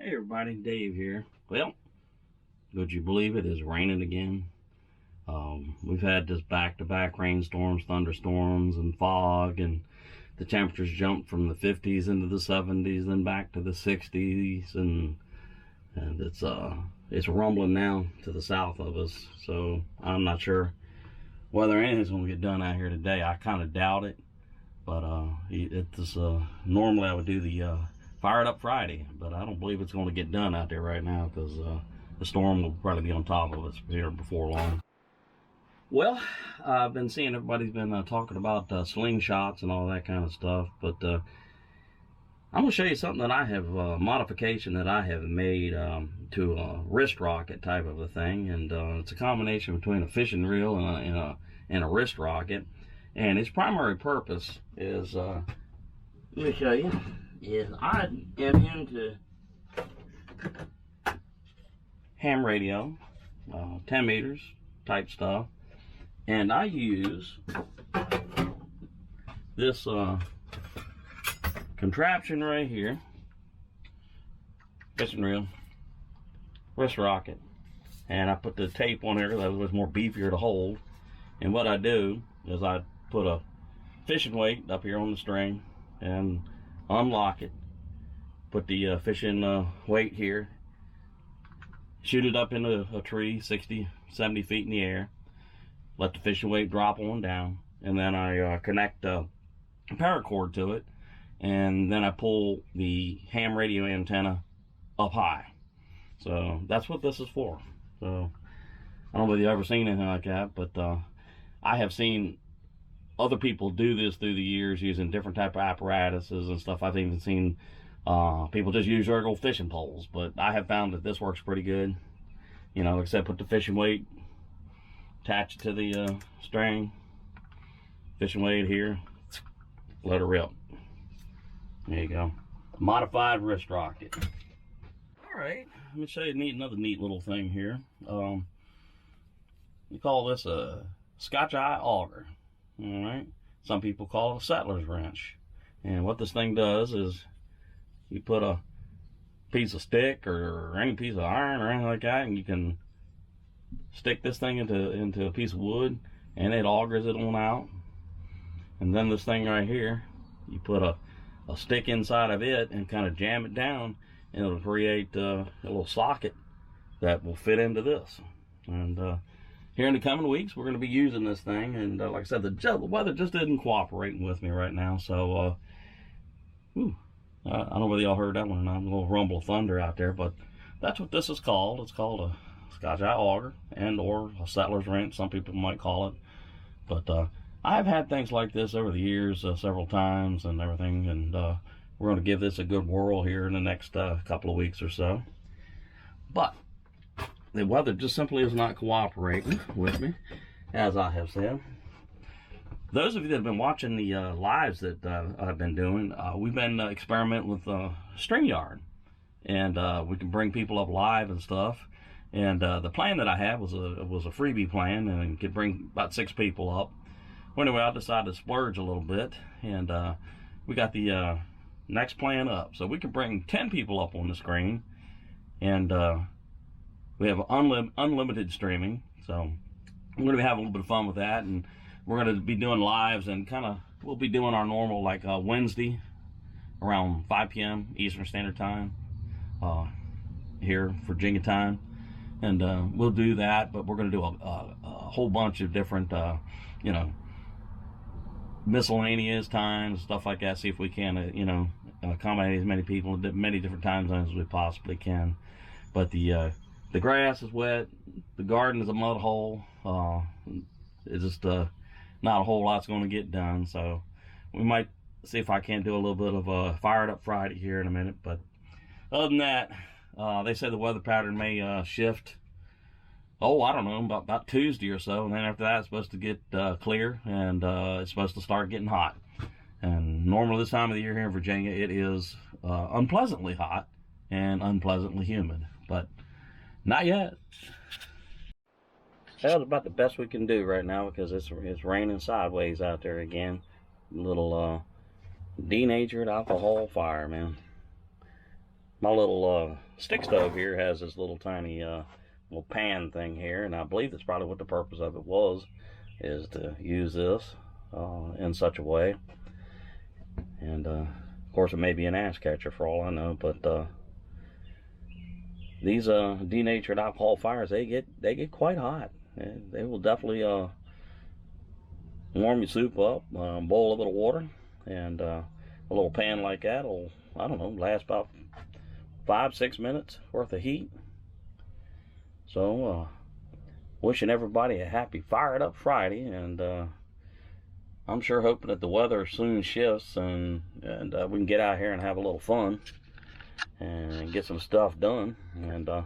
Hey everybody, Dave here. Well, would you believe it is raining again? We've had just back-to-back rainstorms, thunderstorms, and fog, and the temperatures jumped from the 50s into the 70s, then back to the 60s, and it's rumbling now to the south of us. So I'm not sure whether anything's going to get done out here today. I kind of doubt it, but normally I would do the Fire It Up Friday, but I don't believe it's going to get done out there right now because the storm will probably be on top of us here before long. Well, I've been seeing everybody's been talking about slingshots and all that kind of stuff, but I'm going to show you something that I have, modification that I have made to a wrist rocket type of a thing, and it's a combination between a fishing reel and a wrist rocket, and its primary purpose is, let me show you, is I am into ham radio, 10 meters type stuff, and I use this contraption right here, fishing reel, wrist rocket, and I put the tape on here that was more beefier to hold. And what I do is I put a fishing weight up here on the string and unlock it, put the fishing weight here, shoot it up into a tree 60, 70 feet in the air, let the fishing weight drop on down, and then I connect a paracord to it, and then I pull the ham radio antenna up high. So that's what this is for. So I don't know if you've ever seen anything like that, but I have seen other people do this through the years using different type of apparatuses and stuff. I've even seen people just use their old fishing poles, but I have found that this works pretty good. You know, except put the fishing weight, attach it to the string, fishing weight here, let it rip. There you go. Modified wrist rocket. Alright, let me show you another neat little thing here. We call this a Scotch auger. Alright, some people call it a settler's wrench. And what this thing does is you put a piece of stick or any piece of iron or anything like that, and you can stick this thing into a piece of wood, and it augers it on out. And then this thing right here, you put a stick inside of it and kind of jam it down, and it'll create a little socket that will fit into this. And here in the coming weeks, we're going to be using this thing. And like I said, the weather just isn't cooperating with me right now. So, I don't know whether y'all heard that one or not, a little rumble of thunder out there, but that's what this is called. It's called a Scotch auger and or a settler's wrench, some people might call it. But I've had things like this over the years several times and everything, and we're going to give this a good whirl here in the next couple of weeks or so. But the weather just simply is not cooperating with me, as I have said. Those of you that have been watching the lives that I've been doing, we've been experimenting with StreamYard, and we can bring people up live and stuff. And the plan that I had was a freebie plan, and could bring about 6 people up. Well, anyway, I decided to splurge a little bit, and we got the next plan up, so we can bring 10 people up on the screen, and we have unlimited streaming. So we're going to be having a little bit of fun with that, and we're going to be doing lives, and we'll be doing our normal, like Wednesday around 5 p.m. Eastern Standard Time here, Virginia time. And we'll do that, but we're going to do a whole bunch of different, miscellaneous times, stuff like that, see if we can, accommodate as many people at many different time zones as we possibly can. But the grass is wet, the garden is a mud hole, it's just not a whole lot's going to get done, so we might see if I can't do a little bit of a Fire It Up Friday here in a minute. But other than that, they say the weather pattern may shift, I don't know, about Tuesday or so, and then after that it's supposed to get clear, and it's supposed to start getting hot. And normally this time of the year here in Virginia, it is unpleasantly hot and unpleasantly humid, but not yet. That's about the best we can do right now, because it's raining sideways out there again. Little denatured alcohol fire, man. My little stick stove here has this little tiny little pan thing here, and I believe that's probably what the purpose of it was, is to use this in such a way. And of course it may be an ash catcher for all I know, but these denatured alcohol fires, they get quite hot. They will definitely warm your soup up, boil a little water, and a little pan like that will, I don't know, last about 5-6 minutes worth of heat. So wishing everybody a happy Fired Up Friday, and I'm sure hoping that the weather soon shifts and we can get out here and have a little fun and get some stuff done. And I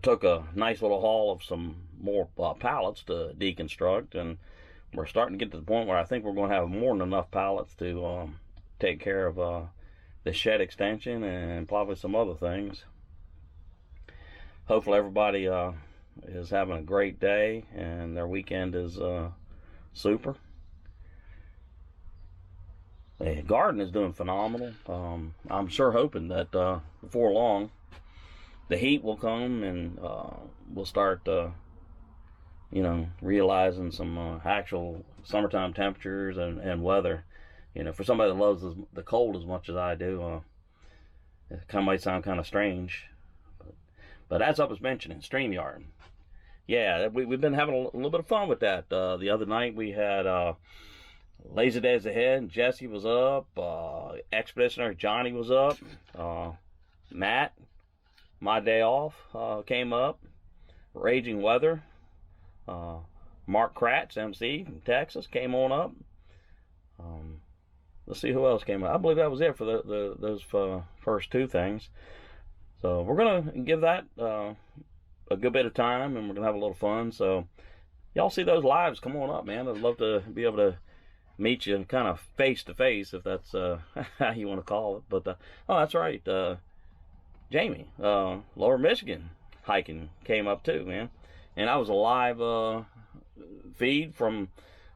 took a nice little haul of some more pallets to deconstruct, and we're starting to get to the point where I think we're going to have more than enough pallets to take care of the shed extension and probably some other things. Hopefully everybody is having a great day and their weekend is super. The garden is doing phenomenal. I'm sure hoping that before long the heat will come and we'll start realizing some actual summertime temperatures and weather. For somebody that loves the cold as much as I do, it might sound kind of strange, but as I was mentioning, StreamYard. Yeah, we've been having a little bit of fun with that. The other night we had Lazy Days Ahead. Jesse was up. Expeditioner Johnny was up. Matt, My Day Off, came up. Raging Weather. Mark Kratz, MC from Texas, came on up. Let's see who else came up. I believe that was it for those first two things. So we're going to give that a good bit of time, and we're going to have a little fun. So y'all see those lives, come on up, man. I'd love to be able to meet you kind of face to face, if that's how you want to call it. But oh, that's right, Jamie, Lower Michigan hiking came up too, man. And I was a live feed from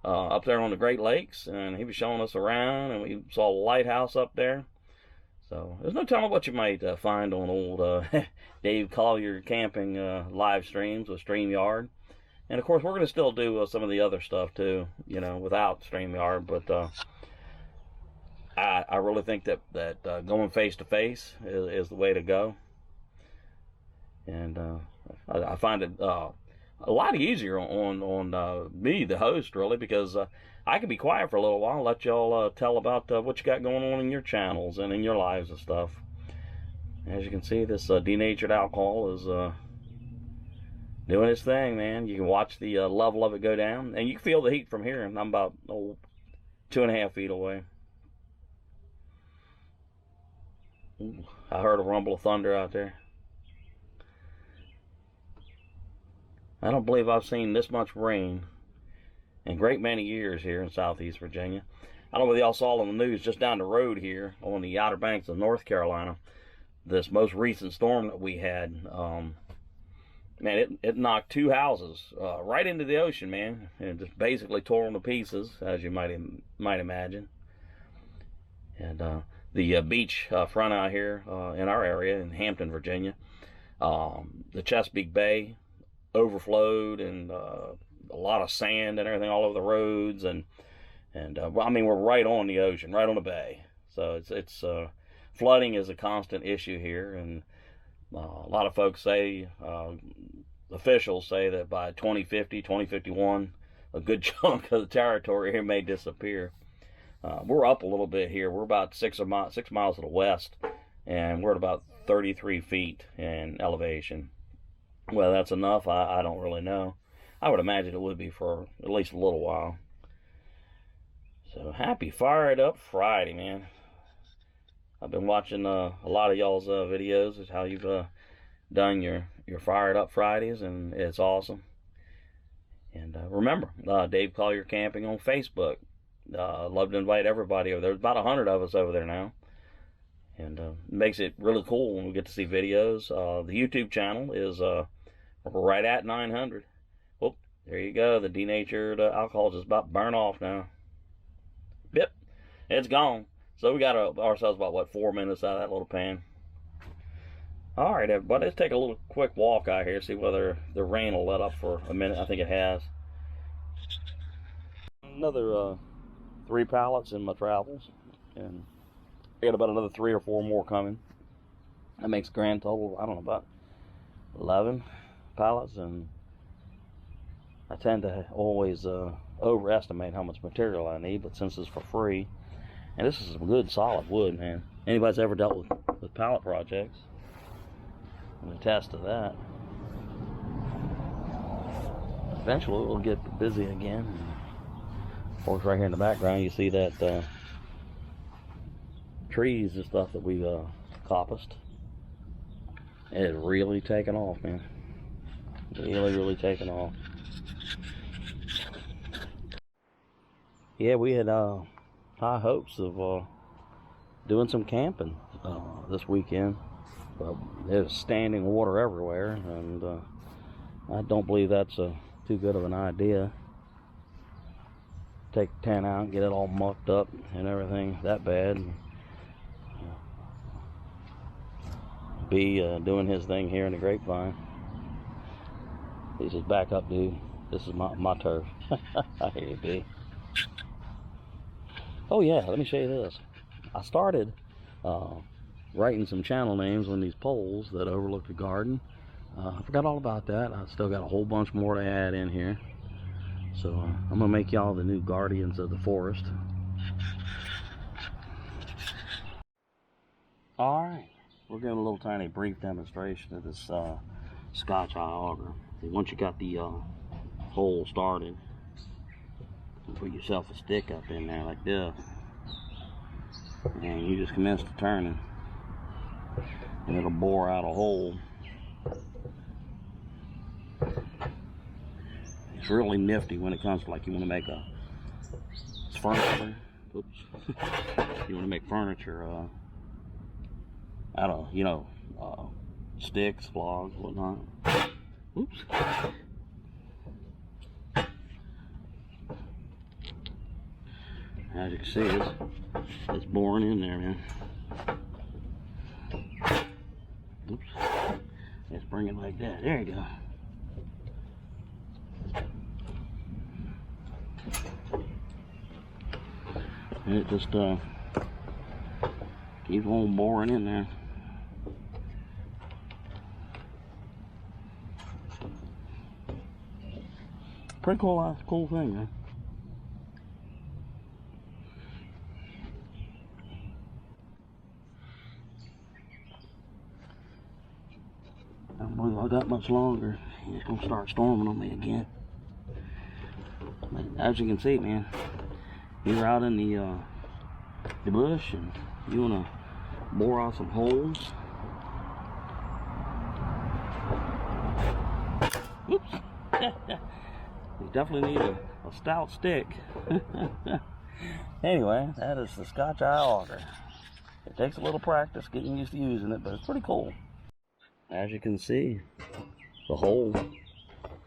up there on the Great Lakes, and he was showing us around, and we saw a lighthouse up there. So there's no telling what you might find on old Dave Collier camping live streams with StreamYard. And of course we're going to still do some of the other stuff too, without StreamYard. But I really think that going face to face is the way to go. And I find it a lot easier on me, the host, really, because I can be quiet for a little while and let y'all tell about what you got going on in your channels and in your lives and stuff. As you can see, this denatured alcohol is doing its thing, man. You can watch the level of it go down, and you can feel the heat from here. I'm about 2.5 feet away. Ooh, I heard a rumble of thunder out there. I don't believe I've seen this much rain in a great many years here in Southeast Virginia. I don't know whether y'all saw on the news just down the road here on the Outer Banks of North Carolina, this most recent storm that we had. Man, it knocked 2 houses right into the ocean, man, and just basically tore them to pieces, as you might imagine. And the beach front out here in our area in Hampton, Virginia, the Chesapeake Bay overflowed, and a lot of sand and everything all over the roads, and well, I mean, we're right on the ocean, right on the bay, so it's flooding is a constant issue here, and a lot of folks say, officials say that by 2050, 2051, a good chunk of the territory here may disappear. We're up a little bit here. We're about 6 miles to the west, and we're at about 33 feet in elevation. Well, that's enough. I don't really know. I would imagine it would be for at least a little while. So happy Fired Up Friday, man. I've been watching a lot of y'all's videos of how you've done your Fired Up Fridays, and it's awesome. And remember, Dave Collier Camping on Facebook. I'd love to invite everybody over there. There's about 100 of us over there now. And it makes it really cool when we get to see videos. The YouTube channel is right at 900. Oh, there you go. The denatured alcohol is just about to burn off now. Yep, it's gone. So we got ourselves about, 4 minutes out of that little pan. All right, everybody, let's take a little quick walk out here, see whether the rain will let up for a minute. I think it has. Another 3 pallets in my travels, and I got about another 3 or 4 more coming. That makes a grand total, I don't know, about 11 pallets, and I tend to always overestimate how much material I need, but since it's for free, and this is some good solid wood, man. Anybody's ever dealt with pallet projects, I'm gonna attest to that. Eventually we'll get busy again. Of course, right here in the background you see that trees and stuff that we coppiced. It has really taken off, man. Really taken off. Yeah, we had high hopes of doing some camping this weekend, but there's standing water everywhere, and I don't believe that's too good of an idea. Take the tent out and get it all mucked up and everything that bad. B doing his thing here in the grapevine. He says, "Back up, dude. This is my turf." I hear you, B. Oh yeah, let me show you this. I started writing some channel names on these poles that overlook the garden. I forgot all about that. I still got a whole bunch more to add in here. So I'm gonna make y'all the new guardians of the forest. All right, we're getting a little tiny brief demonstration of this Scotch auger. Once you got the hole started, you put yourself a stick up in there like this, and you just commence to turning, and it'll bore out a hole. It's really nifty when it comes to, like, you want to make a furniture. Oops. You want to make furniture out of, you know, sticks, logs, whatnot. Oops. As you can see, it's boring in there, man. Oops. Let's bring it like that. There you go. And it just keeps on boring in there. Pretty cool thing, man. I don't believe I got much longer. It's gonna start storming on me again. But as you can see, man, you're out in the bush and you wanna bore out some holes. Oops. You definitely need a stout stick. Anyway, that is the Scotch auger. It takes a little practice getting used to using it, but it's pretty cool. As you can see, the hole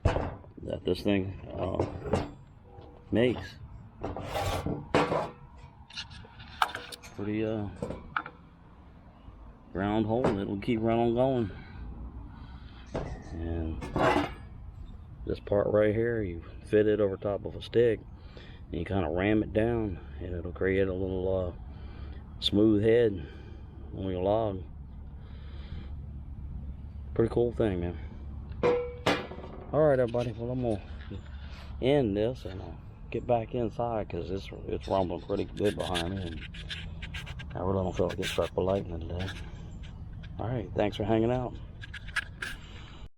that this thing makes, pretty round hole. It'll keep right on going. And this part right here, you fit it over top of a stick and you kind of ram it down, and it'll create a little smooth head on your log. Pretty cool thing, man. Alright, everybody, well, I'm gonna end this and I'll get back inside because it's rumbling pretty good behind me, and I really don't feel like getting struck with lightning today. Alright, thanks for hanging out.